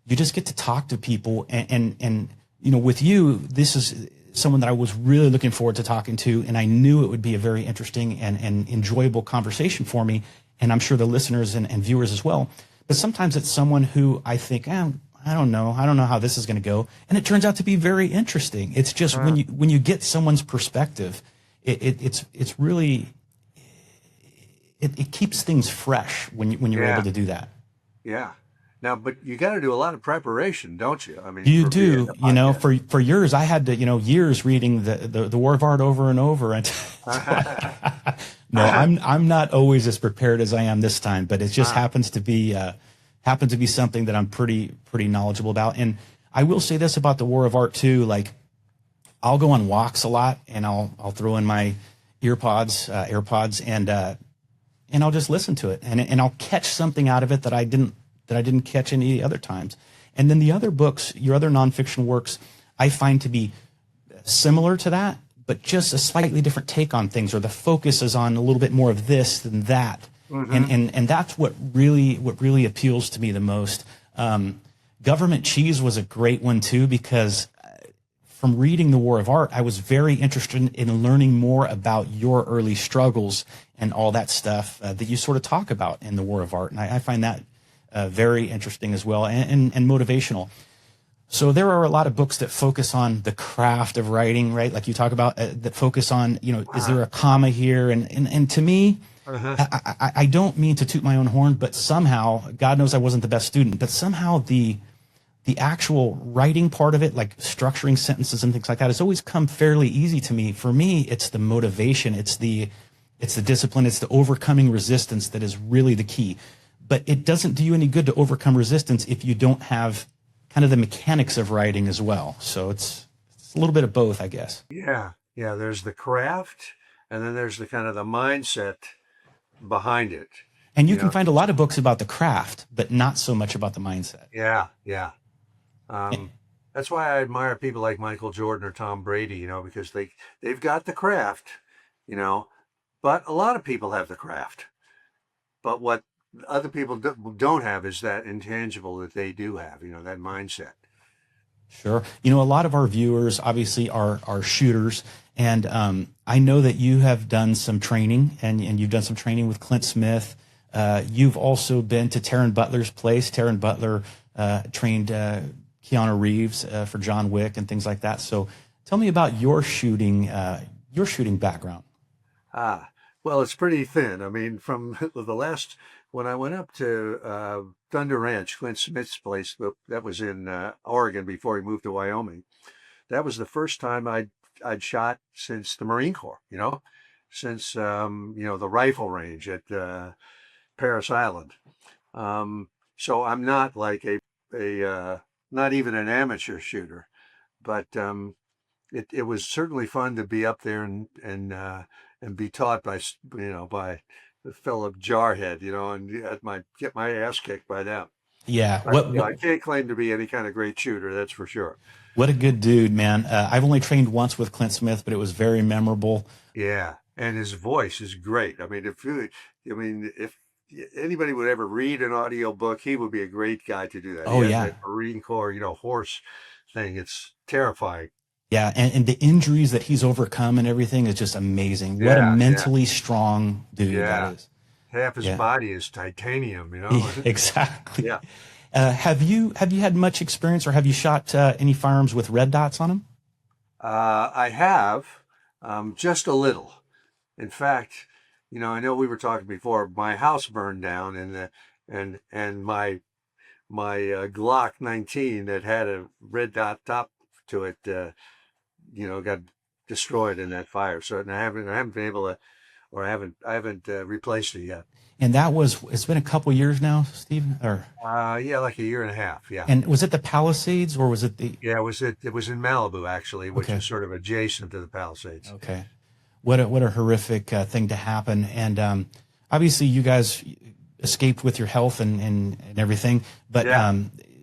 you just get to talk to people, and with you, this is someone that I was really looking forward to talking to, and I knew it would be a very interesting and enjoyable conversation for me, and I'm sure the listeners and viewers as well. But sometimes it's someone who I think, I don't know how this is going to go, and it turns out to be very interesting. It's just when you get someone's perspective, it's really. It keeps things fresh when you're able to do that. Yeah. Now, but you got to do a lot of preparation, don't you? I mean, you do. For years I had to, years reading the War of Art over and over. And no, I'm not always as prepared as I am this time, but it just happens to be something that I'm pretty knowledgeable about. And I will say this about the War of Art too. Like, I'll go on walks a lot, and I'll throw in my AirPods, and I'll just listen to it, and I'll catch something out of it that I didn't catch any other times. And then the other books, your other nonfiction works, I find to be similar to that, but just a slightly different take on things, or the focus is on a little bit more of this than that. And that's what really appeals to me the most. Government Cheese was a great one too, because from reading The War of Art, I was very interested in learning more about your early struggles and all that stuff that you sort of talk about in The War of Art. And I find that very interesting as well, and motivational. So there are a lot of books that focus on the craft of writing, right? Like you talk about, that focus on, is there a comma here? And to me, I don't mean to toot my own horn, but somehow, God knows I wasn't the best student, but somehow the actual writing part of it, like structuring sentences and things like that, has always come fairly easy to me. For me, it's the motivation, it's the discipline, it's the overcoming resistance that is really the key. But it doesn't do you any good to overcome resistance if you don't have kind of the mechanics of writing as well. So it's a little bit of both, I guess. Yeah. There's the craft, and then there's the kind of the mindset behind it. And you can find a lot of books about the craft, but not so much about the mindset. Yeah. That's why I admire people like Michael Jordan or Tom Brady, because they've got the craft, but a lot of people have the craft. But what other people don't have is that intangible that they do have, that mindset. Sure. A lot of our viewers obviously are shooters. And I know that you have done some training, and you've done some training with Clint Smith. You've also been to Taron Butler's place. Taron Butler trained Keanu Reeves for John Wick and things like that. So tell me about your shooting background. Ah, well, it's pretty thin. I mean, from the last, when I went up to Thunder Ranch, Clint Smith's place, that was in Oregon before he moved to Wyoming. That was the first time I'd shot since the Marine Corps, since, the rifle range at Paris Island. So I'm not like not even an amateur shooter, but it was certainly fun to be up there and be taught by the fellow Jarhead, and get my ass kicked by them. Yeah. But I can't claim to be any kind of great shooter, that's for sure. What a good dude, man. I've only trained once with Clint Smith, but it was very memorable. Yeah, and his voice is great. I mean, if anybody would ever read an audio book, he would be a great guy to do that. Oh, He has yeah. that Marine Corps, horse thing. It's terrifying. Yeah, and the injuries that he's overcome and everything is just amazing. What a Yeah, mentally strong dude yeah. that is. Half his Yeah. body is titanium, Exactly. Yeah. Have you had much experience, or have you shot any firearms with red dots on them? I have just a little. In fact, I know we were talking before. My house burned down, and my Glock 19 that had a red dot top to it, got destroyed in that fire. So and I haven't been able to, or I haven't replaced it yet. And it's been a couple years now, Steve? Or Yeah, like a year and a half. Yeah. and was it the Palisades, or was it the? Yeah, it was in Malibu actually, which Okay. is sort of adjacent to the Palisades. Okay. What a horrific thing to happen. And obviously you guys escaped with your health and everything, but Yeah.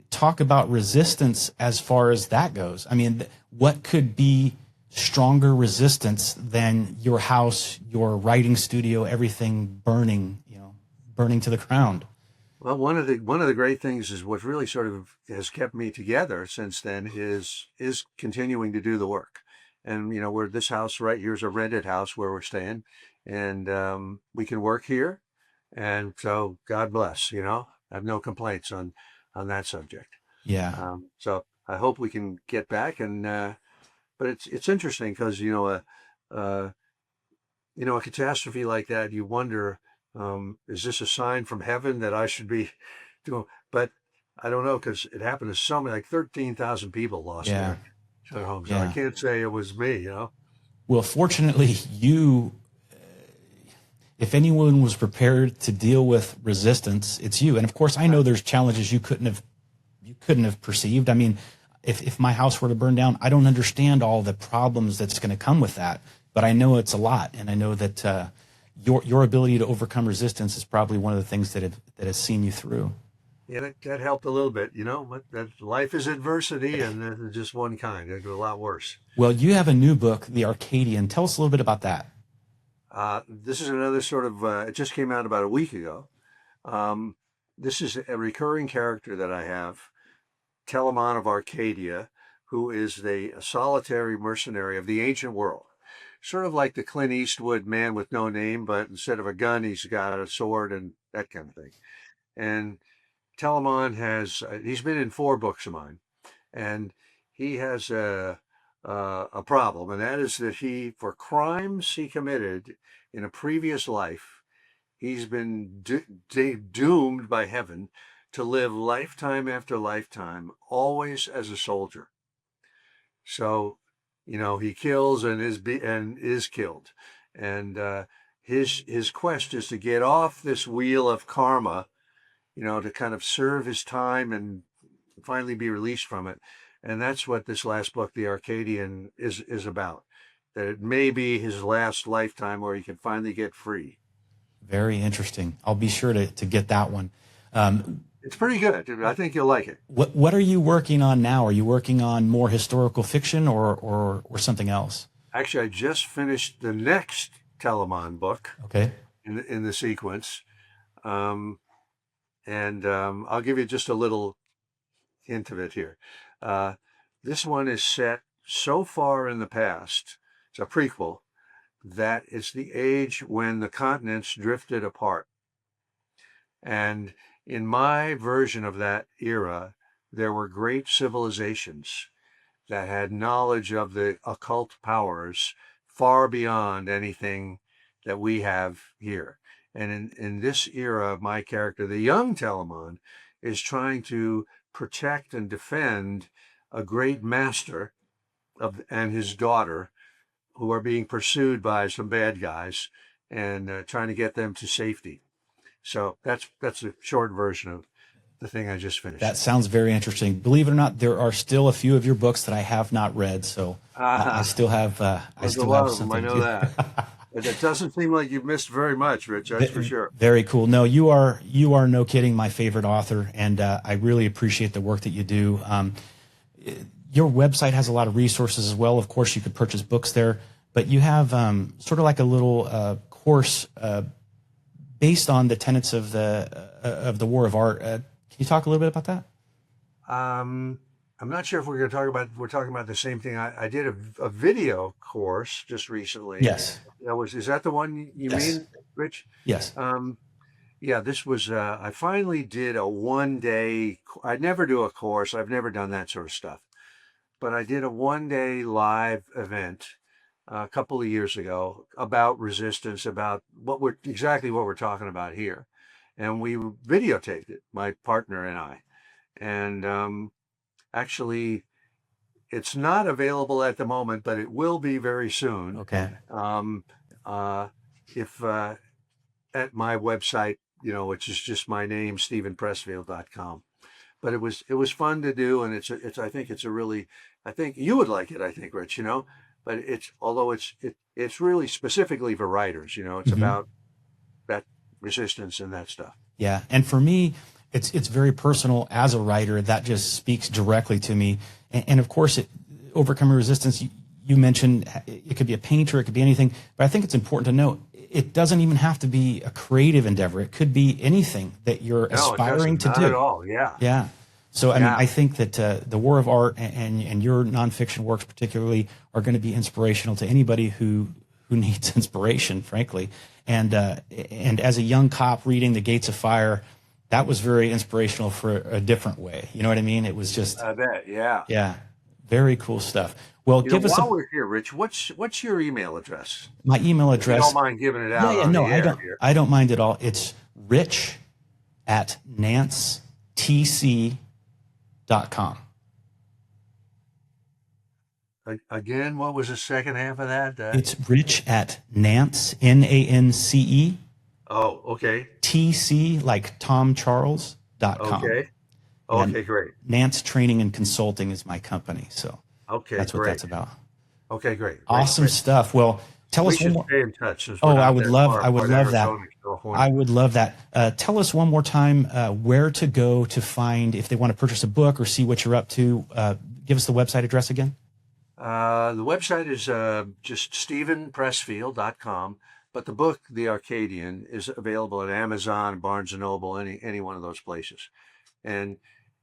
talk about resistance as far as that goes. I mean, what could be stronger resistance than your house, your writing studio, everything burning to the ground? Well, one of the great things is what really sort of has kept me together since then is continuing to do the work. And we're this house right here's a rented house where we're staying, and we can work here, and so God bless. I have no complaints on that subject. Yeah. So I hope we can get back, and but it's interesting because a catastrophe like that, you wonder, is this a sign from heaven that I should be doing? But I don't know, because it happened to so many, like 13,000 people lost Yeah. their homes. So Yeah. I can't say it was me, Well, fortunately, if anyone was prepared to deal with resistance, it's you. And of course, I know there's challenges you couldn't have perceived. I mean, if my house were to burn down, I don't understand all the problems that's going to come with that, but I know it's a lot, and I know that your ability to overcome resistance is probably one of the things that has seen you through. Yeah, that helped a little bit, but that life is adversity, and this is just one kind. It'd go a lot worse. Well, you have a new book, The Arcadian. Tell us a little bit about that. This is another sort of, it just came out about a week ago. This is a recurring character that I have, Telamon of Arcadia, who is a solitary mercenary of the ancient world. Sort of like the Clint Eastwood Man with No Name, but instead of a gun, he's got a sword and that kind of thing. And Telamon he's been in 4 books of mine, and he has a problem, and that is that for crimes he committed in a previous life, he's been doomed by heaven to live lifetime after lifetime, always as a soldier. So, he kills and is killed, and his quest is to get off this wheel of karma, to kind of serve his time and finally be released from it. And that's what this last book, The Arcadian, is about. That it may be his last lifetime where he can finally get free. Very interesting. I'll be sure to get that one. It's pretty good. I think you'll like it. What are you working on now? Are you working on more historical fiction or something else? Actually, I just finished the next Telamon book. Okay. In the sequence. And I'll give you just a little hint of it here. This one is set so far in the past, it's a prequel, that it's the age when the continents drifted apart. And in my version of that era, there were great civilizations that had knowledge of the occult powers far beyond anything that we have here. And in this era, my character, the young Telamon, is trying to protect and defend a great master and his daughter, who are being pursued by some bad guys, and trying to get them to safety. So that's a short version of the thing I just finished. That sounds very interesting. Believe it or not, there are still a few of your books that I have not read, so I still have. I still have something. I know that. It doesn't seem like you've missed very much, Rich. That's for sure. Very cool. No, you are no kidding my favorite author, and I really appreciate the work that you do. Your website has a lot of resources as well. Of course, you could purchase books there, but you have sort of like a little course based on the tenets of the War of Art. Can you talk a little bit about that? I'm not sure if we're talking about the same thing. I did a video course just recently. Yes. Is that the one you mean, Rich? Yes. Yeah, this was, I finally did a 1-day, I never do a course. I've never done that sort of stuff, but I did a 1-day live event a couple of years ago about resistance, about exactly what we're talking about here. And we videotaped it, my partner and I. And actually, it's not available at the moment, but it will be very soon. Okay. If at my website, which is just my name, StevenPressfield.com. But it was fun to do, and I think you would like it, I think, Rich, but it's really specifically for writers, it's about that resistance and that stuff. Yeah. And for me, it's very personal as a writer. That just speaks directly to me. And of course, overcoming resistance, you mentioned it could be a painter, it could be anything, but I think it's important to note it doesn't even have to be a creative endeavor. It could be anything that you're aspiring to do. Not at all. Yeah. Yeah. So, I mean, I think that the War of Art and your nonfiction works particularly are going to be inspirational to anybody who needs inspiration, frankly. And as a young cop reading The Gates of Fire, that was very inspirational for a different way. You know what I mean? It was just. I bet. Yeah. Yeah. Very cool stuff. Well, give us. While we're here, Rich, what's your email address? My email address. If you don't mind giving it out. No, I don't mind at all. It's rich@nancetc.com. Again, what was the second half of that? It's rich@Nance, NANCE. Oh, okay. TC, like TomCharles.com. Okay. Okay, great. Nance Training and Consulting is my company, so that's what that's about. Okay, great. Awesome stuff. Well, tell us one more. Stay in touch. I would love that. Tell us one more time where to go to find if they want to purchase a book or see what you're up to. Give us the website address again. The website is just StevenPressfield.com, but the book, The Arcadian, is available at Amazon, Barnes & Noble, any one of those places. And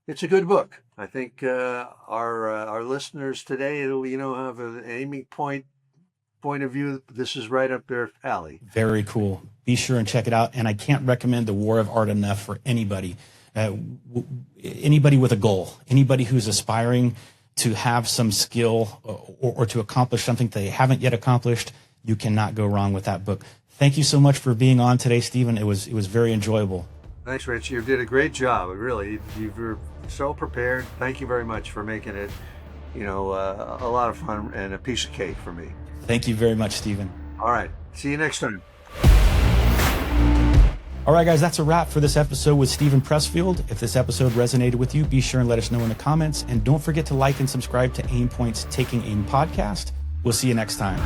it's a good book. I think our listeners today, have an aiming point of view. This is right up their alley. Very cool. Be sure and check it out. And I can't recommend The War of Art enough for anybody. Anybody with a goal, anybody who's aspiring to have some skill or to accomplish something they haven't yet accomplished. You cannot go wrong with that book. Thank you so much for being on today, Steven. It was very enjoyable. Thanks, Rich. You did a great job. Really, you were so prepared. Thank you very much for making it, a lot of fun and a piece of cake for me. Thank you very much, Steven. All right. See you next time. All right, guys, that's a wrap for this episode with Steven Pressfield. If this episode resonated with you, be sure and let us know in the comments. And don't forget to like and subscribe to Aimpoint's Taking Aim podcast. We'll see you next time.